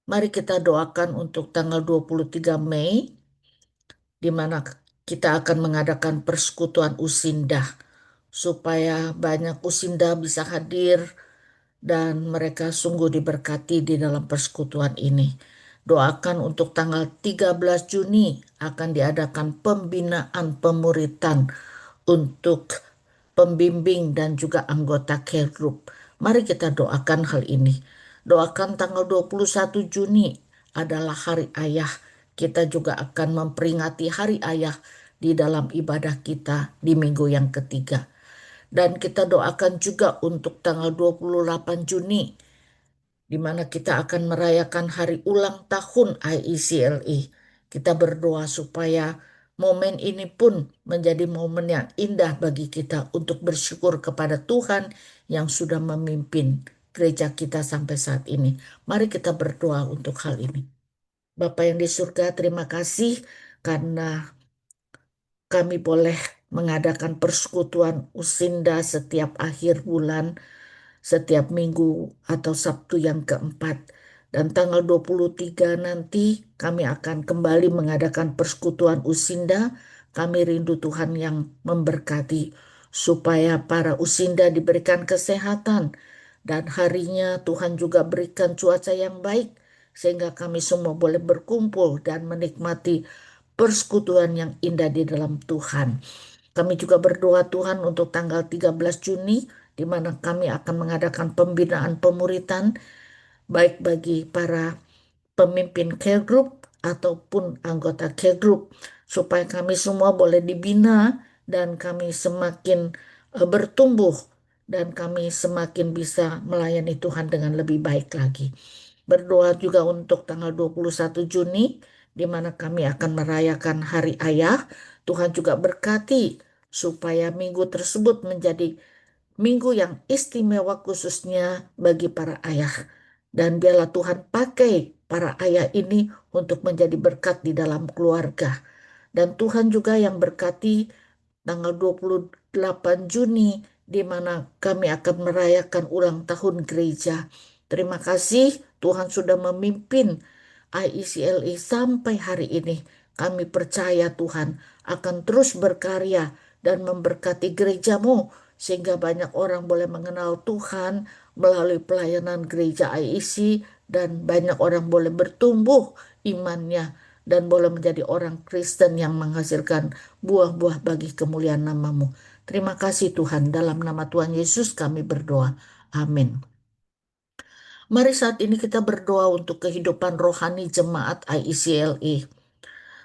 Speaker 3: Mari kita doakan untuk tanggal 23 Mei, di mana kita akan mengadakan persekutuan Usinda, supaya banyak Usinda bisa hadir dan mereka sungguh diberkati di dalam persekutuan ini. Doakan untuk tanggal 13 Juni akan diadakan pembinaan pemuritan untuk pembimbing dan juga anggota care group. Mari kita doakan hal ini. Doakan tanggal 21 Juni adalah Hari Ayah. Kita juga akan memperingati Hari Ayah di dalam ibadah kita di minggu yang ketiga. Dan kita doakan juga untuk tanggal 28 Juni, di mana kita akan merayakan hari ulang tahun IECLA. Kita berdoa supaya momen ini pun menjadi momen yang indah bagi kita untuk bersyukur kepada Tuhan yang sudah memimpin gereja kita sampai saat ini. Mari kita berdoa untuk hal ini. Bapa yang di surga, terima kasih karena kami boleh mengadakan persekutuan Usinda setiap akhir bulan, setiap minggu atau Sabtu yang keempat. Dan tanggal 23 nanti kami akan kembali mengadakan persekutuan Usinda. Kami rindu Tuhan yang memberkati supaya para Usinda diberikan kesehatan dan harinya Tuhan juga berikan cuaca yang baik sehingga kami semua boleh berkumpul dan menikmati persekutuan yang indah di dalam Tuhan. Kami juga berdoa Tuhan untuk tanggal 13 Juni, di mana kami akan mengadakan pembinaan pemuritan, baik bagi para pemimpin care group ataupun anggota care group, supaya kami semua boleh dibina dan kami semakin bertumbuh dan kami semakin bisa melayani Tuhan dengan lebih baik lagi. Berdoa juga untuk tanggal 21 Juni, di mana kami akan merayakan Hari Ayah. Tuhan juga berkati supaya minggu tersebut menjadi minggu yang istimewa khususnya bagi para ayah. Dan biarlah Tuhan pakai para ayah ini untuk menjadi berkat di dalam keluarga. Dan Tuhan juga yang berkati tanggal 28 Juni, di mana kami akan merayakan ulang tahun gereja. Terima kasih Tuhan sudah memimpin IECLA sampai hari ini. Kami percaya Tuhan akan terus berkarya dan memberkati gerejamu sehingga banyak orang boleh mengenal Tuhan melalui pelayanan gereja IEC dan banyak orang boleh bertumbuh imannya dan boleh menjadi orang Kristen yang menghasilkan buah-buah bagi kemuliaan namamu. Terima kasih Tuhan, dalam nama Tuhan Yesus kami berdoa. Amin. Mari saat ini kita berdoa untuk kehidupan rohani jemaat IECLA,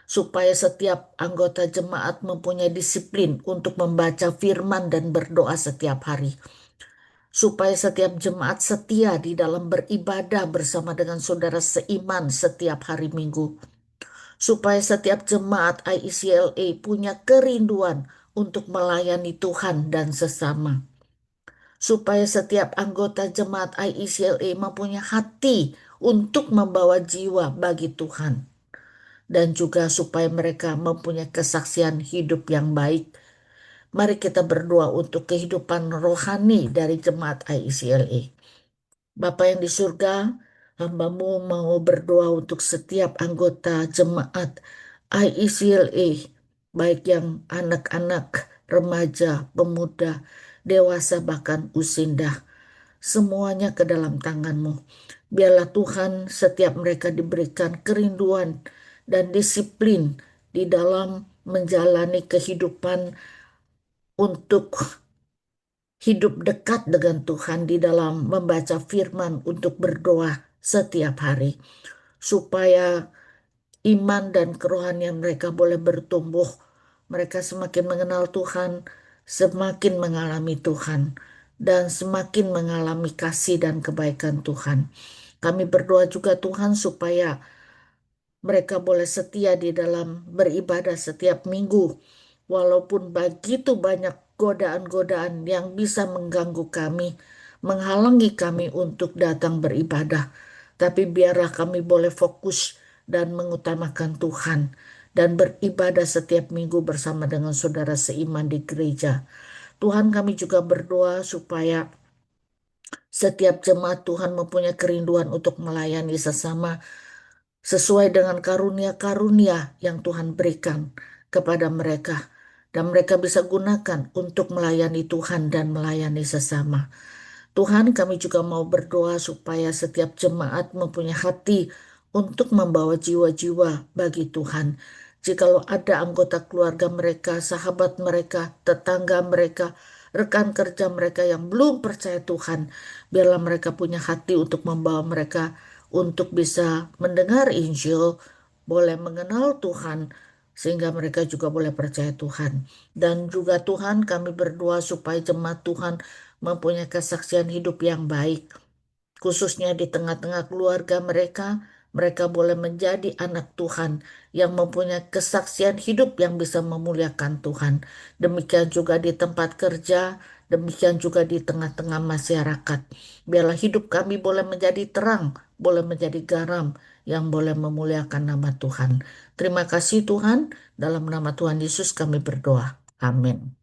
Speaker 3: supaya setiap anggota jemaat mempunyai disiplin untuk membaca firman dan berdoa setiap hari. Supaya setiap jemaat setia di dalam beribadah bersama dengan saudara seiman setiap hari Minggu. Supaya setiap jemaat IECLA punya kerinduan untuk melayani Tuhan dan sesama. Supaya setiap anggota jemaat IECLA mempunyai hati untuk membawa jiwa bagi Tuhan. Dan juga supaya mereka mempunyai kesaksian hidup yang baik. Mari kita berdoa untuk kehidupan rohani dari jemaat IECLA. Bapa yang di surga, hamba-Mu mau berdoa untuk setiap anggota jemaat IECLA, baik yang anak-anak, remaja, pemuda, dewasa, bahkan usinda. Semuanya ke dalam tangan-Mu. Biarlah Tuhan setiap mereka diberikan kerinduan dan disiplin di dalam menjalani kehidupan untuk hidup dekat dengan Tuhan di dalam membaca firman untuk berdoa setiap hari. Supaya iman dan kerohanian mereka boleh bertumbuh. Mereka semakin mengenal Tuhan, semakin mengalami Tuhan, dan semakin mengalami kasih dan kebaikan Tuhan. Kami berdoa juga Tuhan supaya mereka boleh setia di dalam beribadah setiap minggu. Walaupun begitu banyak godaan-godaan yang bisa mengganggu kami, menghalangi kami untuk datang beribadah. Tapi biarlah kami boleh fokus dan mengutamakan Tuhan. dan beribadah setiap minggu bersama dengan saudara seiman di gereja. Tuhan, kami juga berdoa supaya setiap jemaat Tuhan mempunyai kerinduan untuk melayani sesama sesuai dengan karunia-karunia yang Tuhan berikan kepada mereka. Dan mereka bisa gunakan untuk melayani Tuhan dan melayani sesama. Tuhan, kami juga mau berdoa supaya setiap jemaat mempunyai hati untuk membawa jiwa-jiwa bagi Tuhan. Jikalau ada anggota keluarga mereka, sahabat mereka, tetangga mereka, rekan kerja mereka yang belum percaya Tuhan, biarlah mereka punya hati untuk membawa mereka untuk bisa mendengar Injil, boleh mengenal Tuhan, sehingga mereka juga boleh percaya Tuhan. Dan juga Tuhan, kami berdoa supaya jemaat Tuhan mempunyai kesaksian hidup yang baik, khususnya di tengah-tengah keluarga mereka. Mereka boleh menjadi anak Tuhan yang mempunyai kesaksian hidup yang bisa memuliakan Tuhan. Demikian juga di tempat kerja, demikian juga di tengah-tengah masyarakat. Biarlah hidup kami boleh menjadi terang, boleh menjadi garam yang boleh memuliakan nama Tuhan. Terima kasih Tuhan, dalam nama Tuhan Yesus kami berdoa. Amin.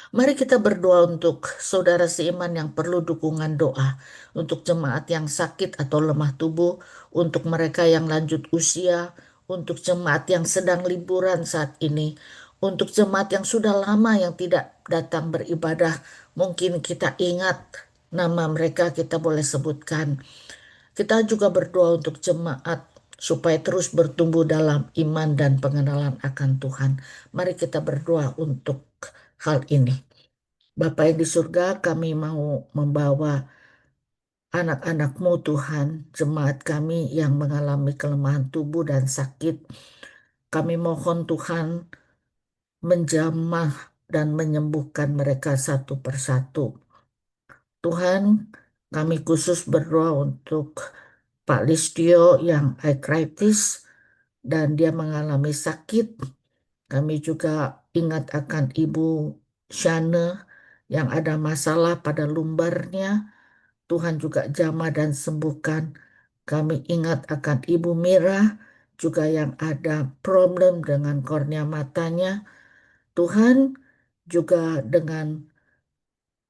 Speaker 3: Mari kita berdoa untuk saudara seiman yang perlu dukungan doa, untuk jemaat yang sakit atau lemah tubuh, untuk mereka yang lanjut usia, untuk jemaat yang sedang liburan saat ini, untuk jemaat yang sudah lama yang tidak datang beribadah. Mungkin kita ingat nama mereka, kita boleh sebutkan. Kita juga berdoa untuk jemaat supaya terus bertumbuh dalam iman dan pengenalan akan Tuhan. Mari kita berdoa untuk hal ini. Bapa yang di surga, kami mau membawa anak-anak-Mu Tuhan, jemaat kami yang mengalami kelemahan tubuh dan sakit. Kami mohon Tuhan menjamah dan menyembuhkan mereka satu persatu. Tuhan, kami khusus berdoa untuk Pak Listio yang arthritis dan dia mengalami sakit. Kami juga ingat akan Ibu Shane yang ada masalah pada lumbarnya. Tuhan juga jamah dan sembuhkan. Kami ingat akan Ibu Mira juga yang ada problem dengan kornea matanya. Tuhan juga dengan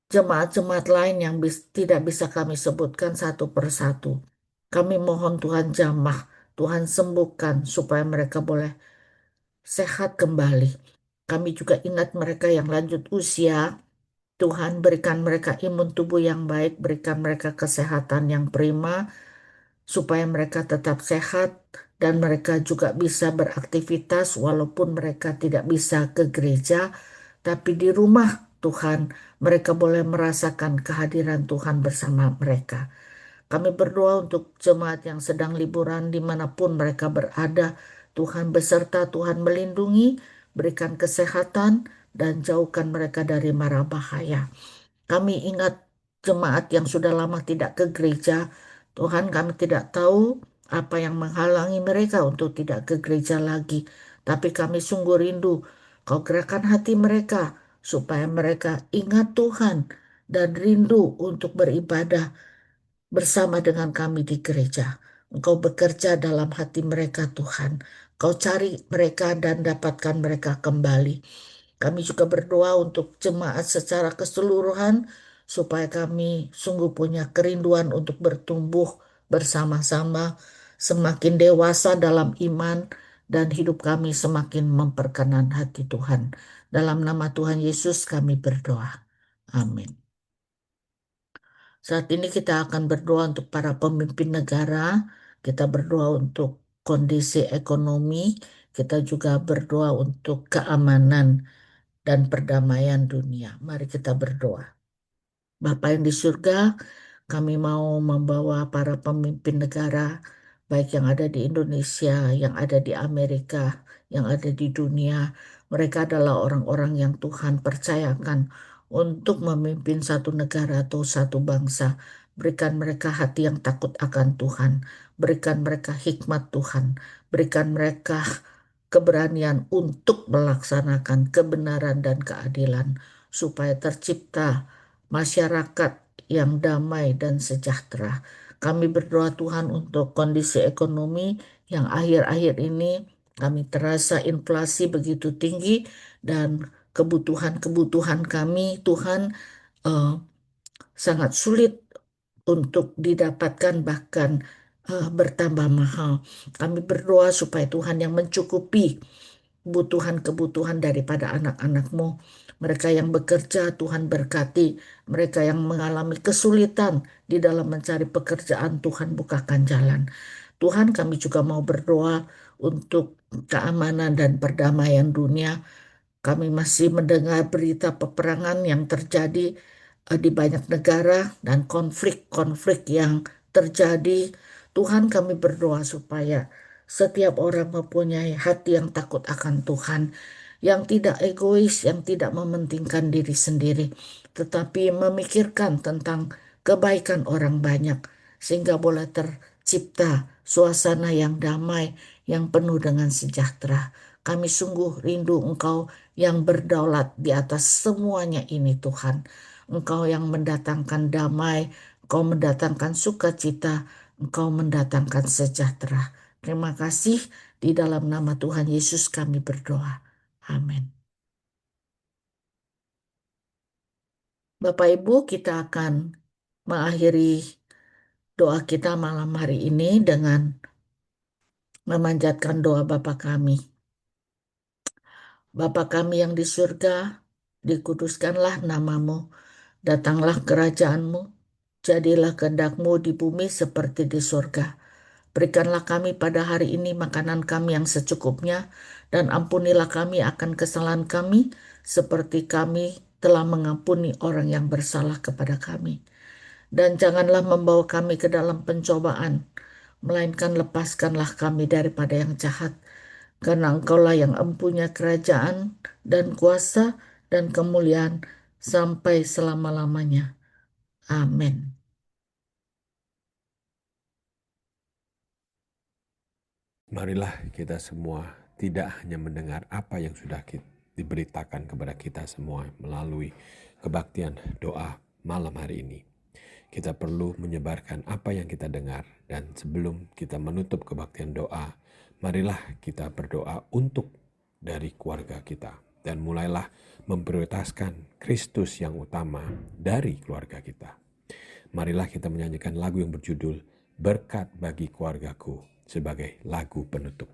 Speaker 3: jemaat-jemaat lain yang tidak bisa kami sebutkan satu persatu. Kami mohon Tuhan jamah, Tuhan sembuhkan supaya mereka boleh sehat kembali. Kami juga ingat mereka yang lanjut usia. Tuhan berikan mereka imun tubuh yang baik, berikan mereka kesehatan yang prima, supaya mereka tetap sehat dan mereka juga bisa beraktivitas walaupun mereka tidak bisa ke gereja, tapi di rumah Tuhan mereka boleh merasakan kehadiran Tuhan bersama mereka. Kami berdoa untuk jemaat yang sedang liburan dimanapun mereka berada. Tuhan beserta, Tuhan melindungi, berikan kesehatan dan jauhkan mereka dari mara bahaya. Kami ingat jemaat yang sudah lama tidak ke gereja. Tuhan, kami tidak tahu apa yang menghalangi mereka untuk tidak ke gereja lagi. Tapi kami sungguh rindu Kau gerakan hati mereka supaya mereka ingat Tuhan dan rindu untuk beribadah bersama dengan kami di gereja. Engkau bekerja dalam hati mereka, Tuhan. Kau cari mereka dan dapatkan mereka kembali. Kami juga berdoa untuk jemaat secara keseluruhan, supaya kami sungguh punya kerinduan untuk bertumbuh bersama-sama, semakin dewasa dalam iman, dan hidup kami semakin memperkenan hati Tuhan. Dalam nama Tuhan Yesus kami berdoa. Amin. Saat ini kita akan berdoa untuk para pemimpin negara, kita berdoa untuk kondisi ekonomi, kita juga berdoa untuk keamanan dan perdamaian dunia. Mari kita berdoa. Bapa yang di surga, kami mau membawa para pemimpin negara, baik yang ada di Indonesia, yang ada di Amerika, yang ada di dunia. Mereka adalah orang-orang yang Tuhan percayakan untuk memimpin satu negara atau satu bangsa. Berikan mereka hati yang takut akan Tuhan. Berikan mereka hikmat Tuhan. Berikan mereka keberanian untuk melaksanakan kebenaran dan keadilan, supaya tercipta masyarakat yang damai dan sejahtera. Kami berdoa Tuhan untuk kondisi ekonomi yang akhir-akhir ini Kami terasa inflasi begitu tinggi dan kebutuhan-kebutuhan kami, Tuhan, eh, sangat sulit untuk didapatkan, bahkan bertambah mahal. Kami berdoa supaya Tuhan yang mencukupi kebutuhan-kebutuhan daripada anak-anak-Mu. Mereka yang bekerja, Tuhan berkati. Mereka yang mengalami kesulitan di dalam mencari pekerjaan, Tuhan bukakan jalan. Tuhan, kami juga mau berdoa untuk keamanan dan perdamaian dunia. Kami masih mendengar berita peperangan yang terjadi di banyak negara dan konflik-konflik yang terjadi. Tuhan, kami berdoa supaya setiap orang mempunyai hati yang takut akan Tuhan, yang tidak egois, yang tidak mementingkan diri sendiri, tetapi memikirkan tentang kebaikan orang banyak, sehingga boleh tercipta suasana yang damai, yang penuh dengan sejahtera. Kami sungguh rindu Engkau yang berdaulat di atas semuanya ini, Tuhan. Engkau yang mendatangkan damai, Engkau mendatangkan sukacita, Engkau mendatangkan sejahtera. Terima kasih, di dalam nama Tuhan Yesus kami berdoa. Amin. Bapak Ibu, kita akan mengakhiri doa kita malam hari ini dengan memanjatkan doa Bapa kami. Bapa kami yang di surga, dikuduskanlah namamu, datanglah kerajaanmu, jadilah kehendak-Mu di bumi seperti di surga. Berikanlah kami pada hari ini makanan kami yang secukupnya, dan ampunilah kami akan kesalahan kami, seperti kami telah mengampuni orang yang bersalah kepada kami. Dan janganlah membawa kami ke dalam pencobaan, melainkan lepaskanlah kami daripada yang jahat. Karena Engkaulah yang empunya kerajaan dan kuasa dan kemuliaan sampai selama-lamanya. Amin.
Speaker 1: Marilah kita semua tidak hanya mendengar apa yang sudah diberitakan kepada kita semua melalui kebaktian doa malam hari ini. Kita perlu menyebarkan apa yang kita dengar, dan sebelum kita menutup kebaktian doa, marilah kita berdoa untuk dari keluarga kita, dan mulailah memprioritaskan Kristus yang utama dari keluarga kita. Marilah kita menyanyikan lagu yang berjudul Berkat Bagi Keluargaku sebagai lagu penutup.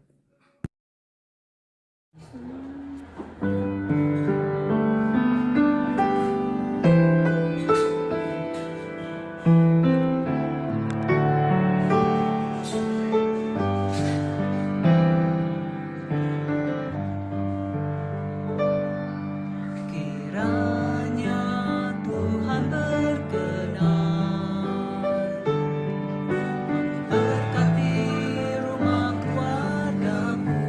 Speaker 4: Kiranya Tuhan berkenan memberkati rumah keluargamu.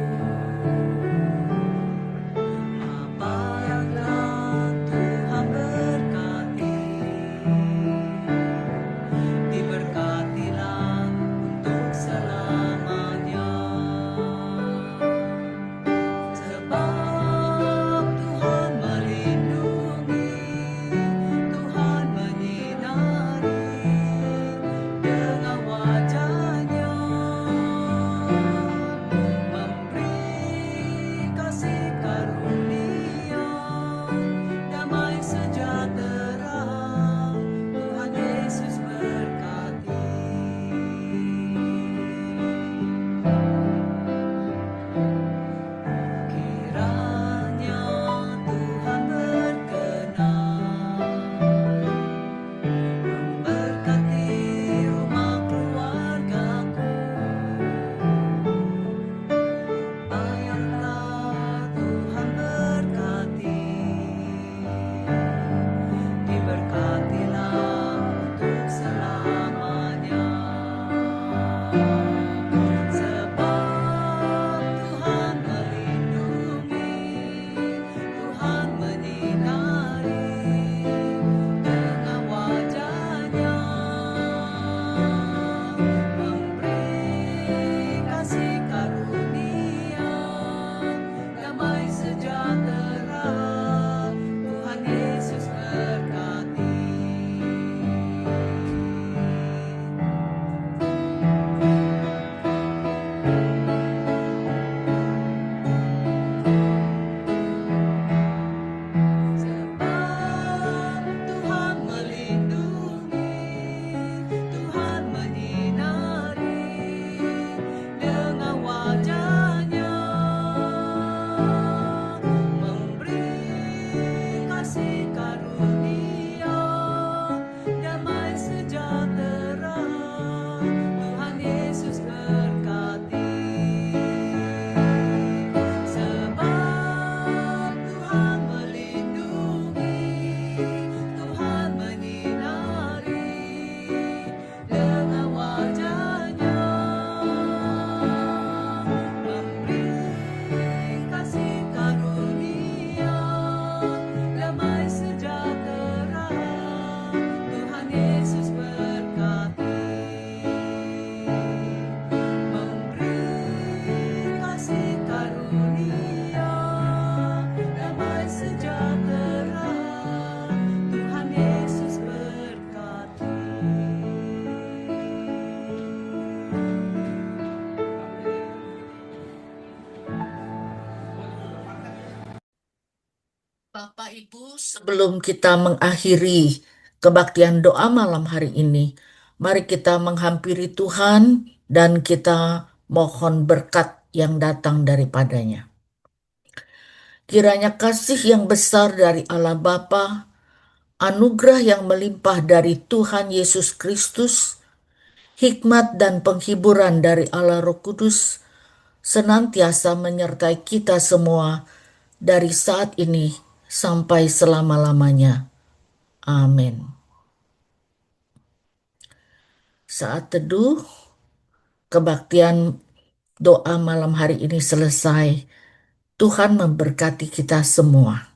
Speaker 3: Ibu, sebelum kita mengakhiri kebaktian doa malam hari ini, mari kita menghampiri Tuhan dan kita mohon berkat yang datang daripadanya. Kiranya kasih yang besar dari Allah Bapa, anugerah yang melimpah dari Tuhan Yesus Kristus, hikmat dan penghiburan dari Allah Roh Kudus senantiasa menyertai kita semua dari saat ini sampai selama-lamanya. Amin. Saat teduh, kebaktian doa malam hari ini selesai. Tuhan memberkati kita semua.